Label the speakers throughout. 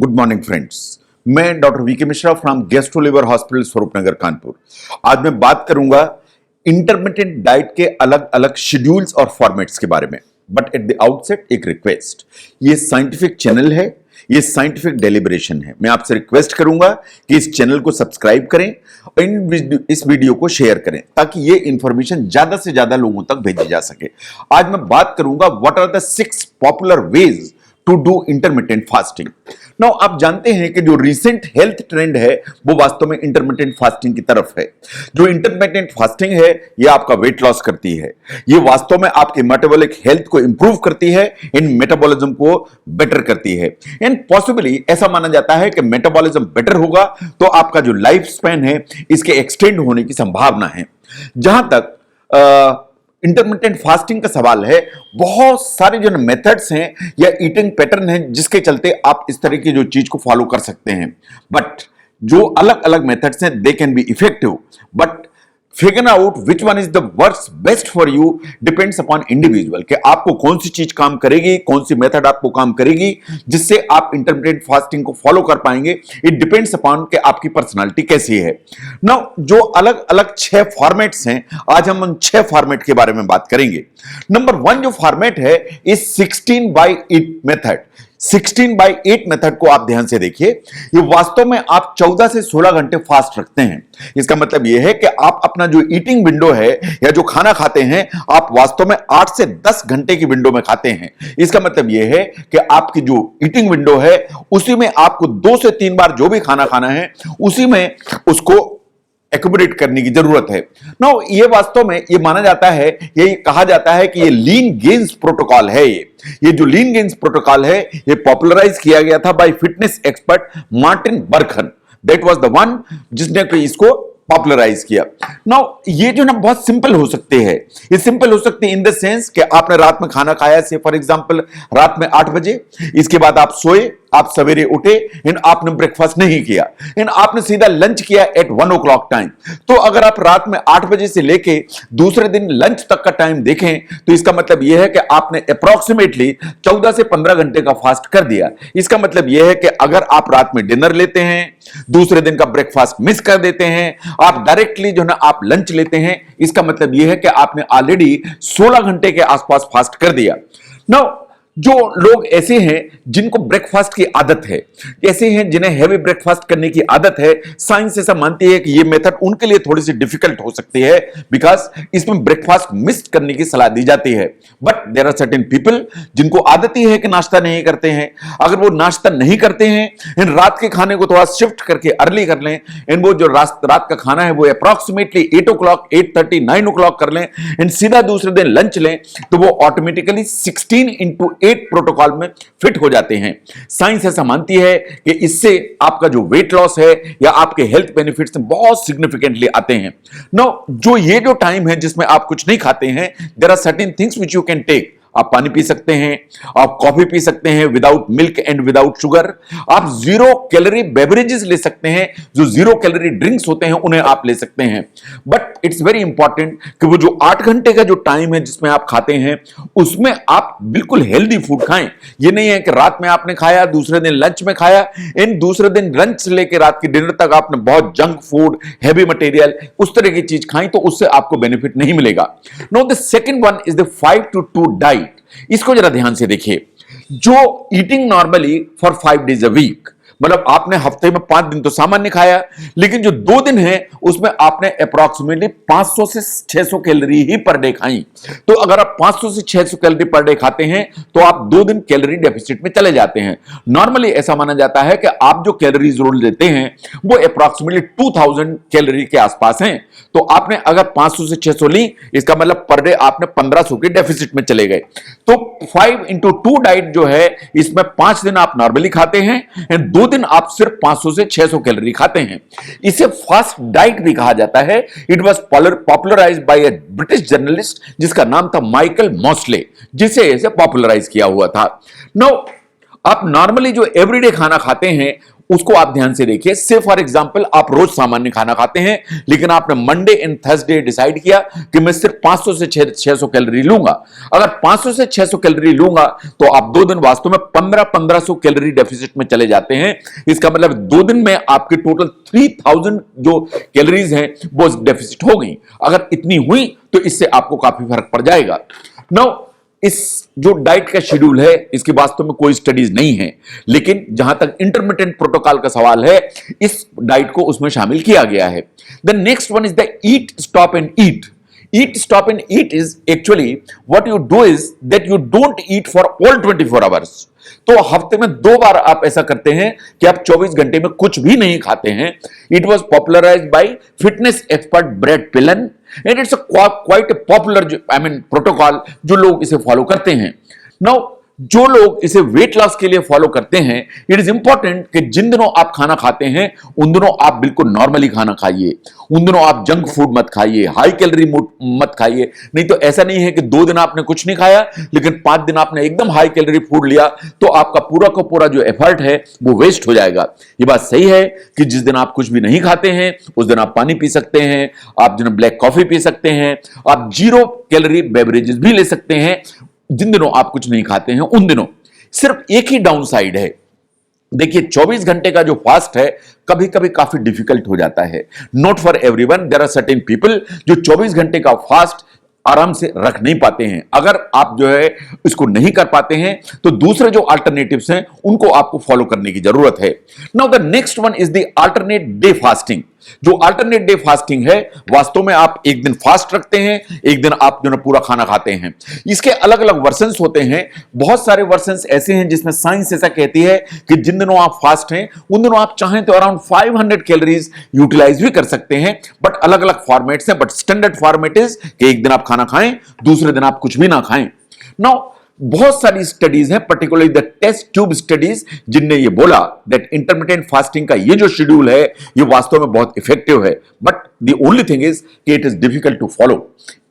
Speaker 1: Good morning friends. मैं doctor VK Mishra from gastro liver hospital Swaroopnagar Kanpur. आज मैं बात करूंगा इंटरमिटेंट डाइट के अलग अलग शेड्यूल्स और फॉर्मेट्स के बारे में। बट एट द आउटसेट एक रिक्वेस्ट, ये साइंटिफिक चैनल है, ये साइंटिफिक डेलिब्रेशन है। मैं आपसे रिक्वेस्ट करूंगा कि इस चैनल को सब्सक्राइब करें और इस वीडियो को शेयर करें ताकि ये इंफॉर्मेशन ज्यादा से ज्यादा लोगों तक भेजी जा सके। आज मैं बात करूंगा what are the 6 popular ways to do intermittent fasting. Now आप जानते हैं कि जो रिसेंट हेल्थ ट्रेंड है वो वास्तव में इंटरमिटेंट फास्टिंग की तरफ है। जो इंटरमिटेंट फास्टिंग है ये आपका वेट लॉस करती है, ये वास्तव में आपके मेटाबॉलिक हेल्थ को इंप्रूव करती है, इन मेटाबॉलिज्म को बेटर करती है। एंड पॉसिबली ऐसा माना जाता है कि मेटाबॉलिज्म बेटर होगा तो आपका जो लाइफ स्पैन है इसके एक्सटेंड होने की संभावना है। जहां तक इंटरमिटेंट फास्टिंग का सवाल है, बहुत सारे जो मेथड्स हैं या ईटिंग पैटर्न हैं जिसके चलते आप इस तरह की जो चीज को फॉलो कर सकते हैं। बट जो अलग अलग मेथड्स हैं they can be effective, but figure out which one is the works best for you depends upon individual कि आपको कौन सी चीज काम करेगी, कौन सी मेथड आपको काम करेगी जिससे आप इंटरमिटेंट फास्टिंग को फॉलो कर पाएंगे। इट डिपेंड्स अपॉन कि आपकी पर्सनालिटी कैसी है। नाउ जो अलग अलग 6 फॉर्मेट्स हैं, आज हम उन 6 फॉर्मेट के बारे में बात करेंगे। नंबर 1 जो फॉर्मेट है इस 16/8 मेथड। 16/8 मेथड को आप ध्यान से देखिए। ये वास्तव में आप 14 से 16 घंटे फास्ट रखते हैं। इसका मतलब यह है कि आप अपना जो ईटिंग विंडो है या जो खाना खाते हैं आप वास्तव में 8 से 10 घंटे की विंडो में खाते हैं। इसका मतलब यह है कि आपकी जो ईटिंग विंडो है उसी में आपको 2 से 3 बार जो भी खाना खाना है उसी में उसको एक्यूमुलेट करने की जरूरत है। नो ये वास्तव में ये माना जाता है, ये कहा जाता है कि ये लीन गेन्स प्रोटोकॉल है। ये जो लीन गेन्स प्रोटोकॉल है ये पॉपुलराइज किया गया था by fitness expert Martin Berkhan. That was the one जिसने इसको पॉपुलराइज किया। नाउ ये जो ना बहुत सिंपल हो सकते हैं, ये सिंपल हो सकते हैं इन द सेंस कि आपने रात में खाना खाया, से फॉर एग्जांपल रात में 8 बजे, इसके बाद आप सोए, आप सवेरे उठे एंड आपने ब्रेकफास्ट नहीं किया एंड आपने सीधा लंच किया एट 1 o'clock टाइम। तो अगर आप रात में 8 बजे से लेके दूसरे दिन लंच तक का टाइम देखें तो इसका मतलब यह है कि आपने अप्रोक्सीमेटली 14 से 15 घंटे का फास्ट कर दिया। इसका मतलब यह है कि अगर आप रात में डिनर लेते हैं, दूसरे दिन का ब्रेकफास्ट मिस कर देते हैं, आप डायरेक्टली जो ना आप लंच लेते हैं, इसका मतलब यह है कि आपने ऑलरेडी 16 घंटे के आसपास फास्ट कर दिया। नाउ जो लोग ऐसे हैं जिनको ब्रेकफास्ट की आदत है, ऐसे हैं जिन्हें हैवी ब्रेकफास्ट करने की आदत है, साइंस ऐसा मानती है कि ये मेथड उनके लिए थोड़ी सी डिफिकल्ट हो सकती है बिकॉज इसमें ब्रेकफास्ट मिस करने की सलाह दी जाती है। But there are certain people जिनको आदत ही है कि नाश्ता नहीं करते हैं। अगर वो नाश्ता नहीं करते हैं एंड रात के खाने को थोड़ा शिफ्ट करके अर्ली कर लें एंड वो जो रात का खाना है वो अप्रोक्सीमेटली 8 o'clock, 8:30, 9 o'clock कर लें एंड सीधा दूसरे दिन लंच लें तो वो ऑटोमेटिकली 16/8 प्रोटोकॉल में फिट हो जाते हैं। साइंस ऐसा मानती है कि इससे आपका जो वेट लॉस है या आपके हेल्थ बेनिफिट्स बहुत सिग्निफिकेंटली आते हैं। नो जो ये जो टाइम है जिसमें आप कुछ नहीं खाते हैं, there are certain things which you can take. आप पानी पी सकते हैं, आप कॉफी पी सकते हैं without milk and without sugar, आप 0 कैलोरी बेवरेजेस ले सकते हैं, जो 0 कैलोरी ड्रिंक्स होते हैं उन्हें आप ले सकते हैं। बट इट्स वेरी इंपॉर्टेंट कि वो जो 8 घंटे का जो टाइम है जिसमें आप खाते हैं उसमें आप बिल्कुल हेल्दी फूड खाएं। ये नहीं है कि रात में आपने खाया, दूसरे दिन लंच में खाया एंड दूसरे दिन लंच से लेकर रात की डिनर तक आपने बहुत जंक फूड, हैवी मटेरियल, उस तरह की चीज खाई तो उससे आपको बेनिफिट नहीं मिलेगा। Know the second one is the 5 to 2 diet. इसको जरा ध्यान से देखिए। जो eating normally for 5 days a week, मतलब आपने हफ्ते में 5 दिन तो सामान्य खाया, लेकिन जो 2 दिन है उसमें आपने अप्रोक्सीमेटली 500 से 600 कैलोरी ही पर डे खाई। तो अगर आप 500 से 600 कैलोरी पर डे खाते हैं तो आप 2 दिन कैलोरी डेफिसिट में चले जाते हैं। नॉर्मली ऐसा माना जाता है कि आप जो कैलोरीज रोल लेते हैं वो अप्रोक्सीमेटली 2000 कैलोरी के आसपास हैं। तो आपने अगर 500 से 600 ली, इसका मतलब पर डे आपने 1500 के डेफिसिट में चले गए। तो 5/2 डाइट जो है इसमें 5 दिन आप नॉर्मली खाते हैं एंड 2 दिन आप सिर्फ 500 से 600 कैलोरी खाते हैं। इसे फास्ट डाइट भी कहा जाता है। It was popularised by a British journalist जिसका नाम था माइकल मॉस्ले, जिसे इसे पॉपुलराइज किया हुआ था। नो आप नॉर्मली जो एवरीडे खाना खाते हैं उसको आप ध्यान से देखिए। से फॉर एग्जांपल आप रोज सामान्य खाना खाते हैं, लेकिन आपने मंडे एंड थर्सडे डिसाइड किया कि मैं सिर्फ 500 से 600 कैलोरी लूंगा। अगर 500 से 600 कैलोरी लूंगा तो आप 2 दिन वास्तव में 1500 कैलोरी डेफिसिट में चले जाते हैं। इसका मतलब 2 दिन में आपके टोटल 3000 जो कैलोरीज हैं वो डेफिसिट हो गई। अगर इतनी हुई तो इससे आपको काफी फर्क पड़ जाएगा। नाउ इस जो डाइट का शेड्यूल है इसकी वास्तव में कोई स्टडीज नहीं है, लेकिन जहां तक इंटरमिटेंट प्रोटोकॉल का सवाल है, इस डाइट को उसमें शामिल किया गया है। The next one is the eat stop and eat. Eat, stop and eat is actually what you do is that you don't eat for all 24 hours. तो हफ्ते में 2 बार आप ऐसा करते हैं कि आप 24 घंटे में कुछ भी नहीं खाते हैं। It was popularized by fitness expert Brad Pillen and it's a quite a popular protocol जो लोग इसे फॉलो करते हैं। Now जो लोग इसे वेट लॉस के लिए फॉलो करते हैं, इट इज इंपॉर्टेंट कि जिन दिनों आप खाना खाते हैं उन दिनों आप बिल्कुल नॉर्मली खाना खाइए। उन दिनों आप जंक फूड मत खाइए, हाई कैलोरी मत खाइए। नहीं तो ऐसा नहीं है कि 2 दिन आपने कुछ नहीं खाया लेकिन 5 दिन आपने एकदम हाई कैलोरी फूड लिया, तो आपका पूरा का पूरा जो एफर्ट है वो वेस्ट हो जाएगा। ये बात सही है कि जिस दिन आप कुछ भी नहीं खाते हैं उस दिन आप पानी पी सकते हैं, आप जो ब्लैक कॉफी पी सकते हैं, आप 0 कैलोरी बेवरेजेस भी ले सकते हैं। जिन दिनों आप कुछ नहीं खाते हैं उन दिनों सिर्फ एक ही डाउन साइड है। देखिए 24 घंटे का जो फास्ट है कभी कभी काफी डिफिकल्ट हो जाता है। Not for everyone, there are certain people जो 24 घंटे का फास्ट आराम से रख नहीं पाते हैं। अगर आप जो है इसको नहीं कर पाते हैं तो दूसरे जो अल्टरनेटिव्स हैं उनको आपको फॉलो करने की जरूरत है। Now the next one is the alternate day fasting. जो अल्टरनेट डे फास्टिंग है वास्तव में आप एक दिन फास्ट रखते हैं, एक दिन आप जो है पूरा खाना खाते हैं। इसके अलग अलग वर्जन्स होते हैं। बहुत सारे वर्जन्स ऐसे हैं जिसमें साइंस ऐसा कहती है कि जिन दिनों आप फास्ट हैं उन दिनों आप चाहें तो अराउंड 500 कैलोरीज यूटिलाइज भी कर सकते हैं। बट अलग अलग फॉर्मेट्स हैं, बट स्टैंडर्ड फॉर्मेट इज कि एक दिन आप खाना खाएं, दूसरे दिन आप कुछ भी ना खाएं। नाउ बहुत सारी स्टडीज हैं, particularly the test tube studies, जिनने ये बोला दैट इंटरमिटेंट फास्टिंग का ये जो शेड्यूल है ये वास्तव में बहुत इफेक्टिव है। But the only thing is कि it is difficult to follow.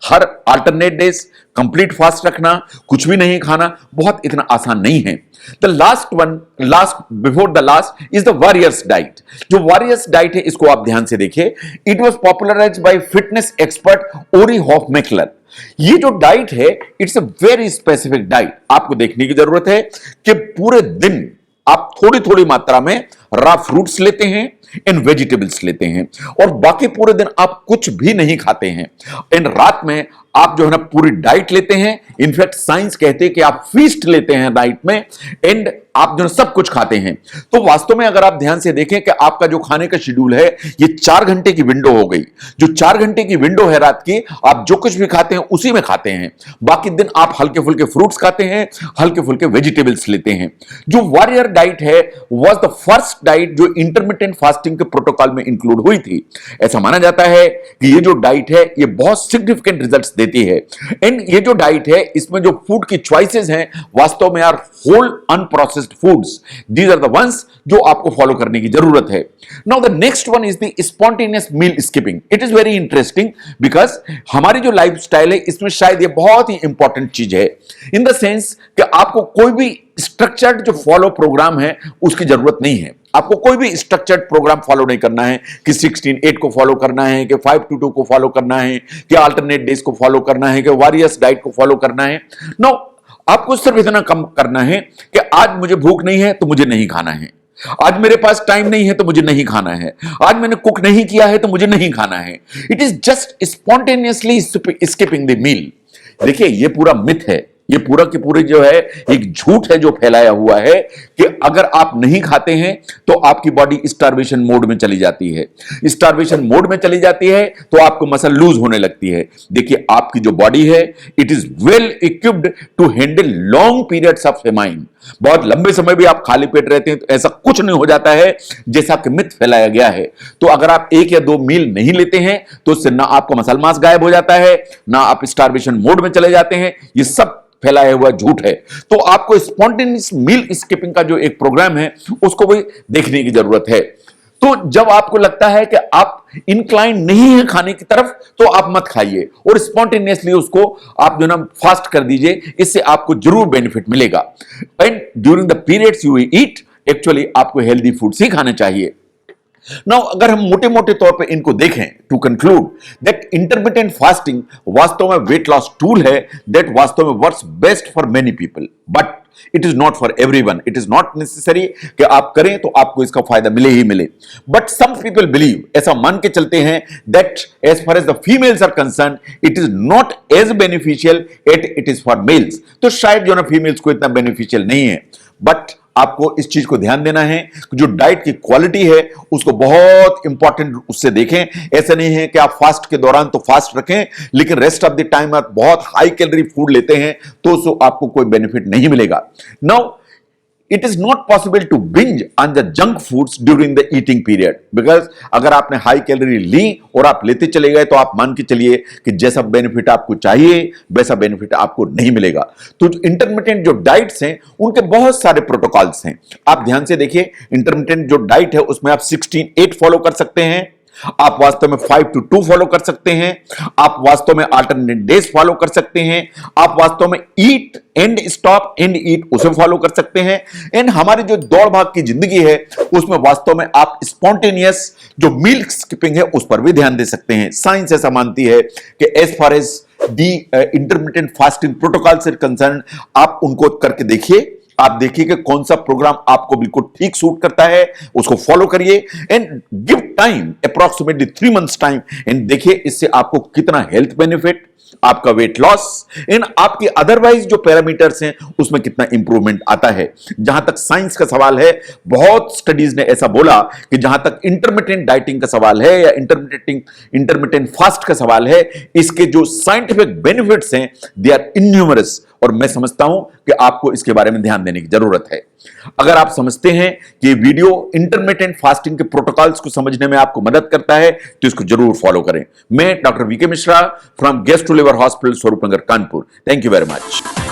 Speaker 1: हर अल्टरनेट डेज कंप्लीट फास्ट रखना, कुछ भी नहीं खाना, बहुत इतना आसान नहीं है। The last before the last is the warriors diet. जो वॉरियर्स डाइट है इसको आप ध्यान से देखिए। It was popularised by fitness expert Ori Hofmekler. ये जो डाइट है it's a very specific diet. आपको देखने की जरूरत है कि पूरे दिन आप थोड़ी थोड़ी मात्रा में रॉ फ्रूट्स लेते हैं एंड वेजिटेबल्स लेते हैं और बाकी पूरे दिन आप कुछ भी नहीं खाते हैं। एंड रात में आप जो है ना पूरी डाइट लेते हैं। इनफैक्ट साइंस कहते हैं कि आप फीस्ट लेते हैं डाइट में एंड आप जो है सब कुछ खाते हैं। तो वास्तव में अगर आप ध्यान से देखें कि आपका जो खाने का शेड्यूल है ये 4 घंटे की विंडो हो गई। जो 4 घंटे की विंडो है रात की, आप जो कुछ भी खाते हैं उसी में खाते हैं। बाकी दिन आप हल्के फुल्के फ्रूट्स खाते हैं, हल्के फुल्के वेजिटेबल्स लेते हैं। जो वॉरियर डाइट है वॉज द फर्स्ट डाइट जो इंटरमिटेंट फास्टिंग के प्रोटोकॉल में इंक्लूड हुई थी। ऐसा माना जाता है कि ये जो डाइट है ये बहुत सिग्निफिकेंट रिजल्ट्स देती है। एंड ये जो डाइट है इसमें जो फूड की चॉइसेस हैं वास्तव में are whole unprocessed foods. These are the ones जो आपको फॉलो करने की जरूरत है। Now the next one is the spontaneous meal skipping. It is very interesting because हमारी जो लाइफस्टाइल है इसमें शायद ये बहुत ही इंपॉर्टेंट चीज है, इन द सेंस कि आपको कोई भी स्ट्रक्चर्ड जो फॉलो प्रोग्राम है उसकी जरूरत नहीं है। आपको कोई भी स्ट्रक्चर्ड प्रोग्राम फॉलो नहीं करना है कि 16-8 को फॉलो करना है, कि 5-2-2 को फॉलो करना है, कि अल्टरनेट डेज को फॉलो करना है, कि वॉरियर्स डाइट को फॉलो करना है। नो, आपको सिर्फ इतना कम करना है कि आज मुझे भूख नहीं है तो मुझे नहीं खाना है, आज मेरे पास टाइम नहीं है तो मुझे नहीं खाना है, आज मैंने कुक नहीं किया है तो मुझे नहीं खाना है। It is just spontaneously skipping the meal. देखिए ये पूरा मिथ है, ये पूरा की पूरी जो है एक झूठ है जो फैलाया हुआ है कि अगर आप नहीं खाते हैं तो आपकी बॉडी स्टार्वेशन मोड में चली जाती है। स्टार्वेशन मोड में चली जाती है तो आपको मसल लूज होने लगती है। देखिए आपकी जो बॉडी है it is well equipped to handle long periods of famine. बहुत लंबे समय भी आप खाली पेट रहते हैं तो ऐसा कुछ नहीं हो जाता है जैसा कि मिथ फैलाया गया है। तो अगर आप 1 या 2 मील नहीं लेते हैं तो उससे ना आपका मसल मास गायब हो जाता है, ना आप स्टार्वेशन मोड में चले जाते हैं। ये सब फैलाया हुआ झूठ है। तो आपको स्पॉन्टेनियस मील स्किपिंग का जो एक प्रोग्राम है उसको भी देखने की जरूरत है। तो जब आपको लगता है कि आप इंक्लाइन नहीं है खाने की तरफ तो आप मत खाइए और स्पॉन्टेनियसली उसको आप जो ना फास्ट कर दीजिए, इससे आपको जरूर बेनिफिट मिलेगा। And during the periods you eat actually आपको हेल्दी फूड्स ही खाने चाहिए। नाउ अगर हम मोटे मोटे तौर पे इनको देखें, to conclude that intermittent fasting वास्तव में वेट लॉस टूल है दैट वास्तव में works best for many people, but it is not for everyone. It is not necessary कि आप करें तो आपको इसका फायदा मिले ही मिले, बट सम पीपल बिलीव, ऐसा मान के चलते हैं that as far as the females are concern it is not as beneficial at it is for males. तो शायद जो ना फीमेल्स को इतना बेनिफिशियल नहीं है, बट आपको इस चीज को ध्यान देना है कि जो डाइट की क्वालिटी है उसको बहुत इंपॉर्टेंट उससे देखें। ऐसा नहीं है कि आप फास्ट के दौरान तो फास्ट रखें लेकिन रेस्ट ऑफ द टाइम आप बहुत हाई कैलोरी फूड लेते हैं तो आपको कोई बेनिफिट नहीं मिलेगा। Now it is not possible to binge on the junk foods during the eating period, because अगर आपने हाई कैलोरी ली और आप लेते चले गए तो आप मान के चलिए कि जैसा बेनिफिट आपको चाहिए वैसा बेनिफिट आपको नहीं मिलेगा। तो इंटरमिटेंट जो डाइट्स हैं उनके बहुत सारे प्रोटोकॉल्स हैं। आप ध्यान से देखिए, इंटरमिटेंट जो डाइट है उसमें आप 16-8 फॉलो कर सकते हैं, आप वास्तव में 5-2 फॉलो कर सकते हैं, आप वास्तव में अल्टरनेट डेज फॉलो कर सकते हैं, आप वास्तव में eat and stop and eat उसे फॉलो कर सकते हैं। एंड हमारी जो दौड़ भाग की जिंदगी है उसमें वास्तव में आप स्पॉन्टेनियस जो मील स्किपिंग है उस पर भी ध्यान दे सकते हैं। साइंस ऐसा मानती है कि as far as the intermittent fasting protocol से कंसर्न आप उनको करके देखिए, आप देखिए कि कौन सा प्रोग्राम आपको बिल्कुल ठीक सूट करता है, उसको फॉलो करिए and give time approximately 3 months time and देखिए इससे आपको कितना हेल्थ बेनिफिट, आपका वेट लॉस एंड आपकी अदरवाइज जो पैरामीटर्स हैं उसमें कितना इंप्रूवमेंट आता है। जहां तक साइंस का सवाल है, बहुत स्टडीज ने ऐसा बोला कि जहां तक इंटरमिटेंट डाइटिंग का सवाल है या इंटरमिटेंट फास्ट का सवाल है, इसके जो साइंटिफिक बेनिफिट्स हैं दे आर इन्यूमरस और मैं समझता हूं कि आपको इसके बारे में ध्यान देने की जरूरत है। अगर आप समझते हैं कि वीडियो इंटरमिटेंट फास्टिंग के प्रोटोकॉल्स को समझने में आपको मदद करता है तो इसको जरूर फॉलो करें। मैं doctor VK Mishra from gastro liver hospital Swaroopnagar Kanpur. Thank you very much.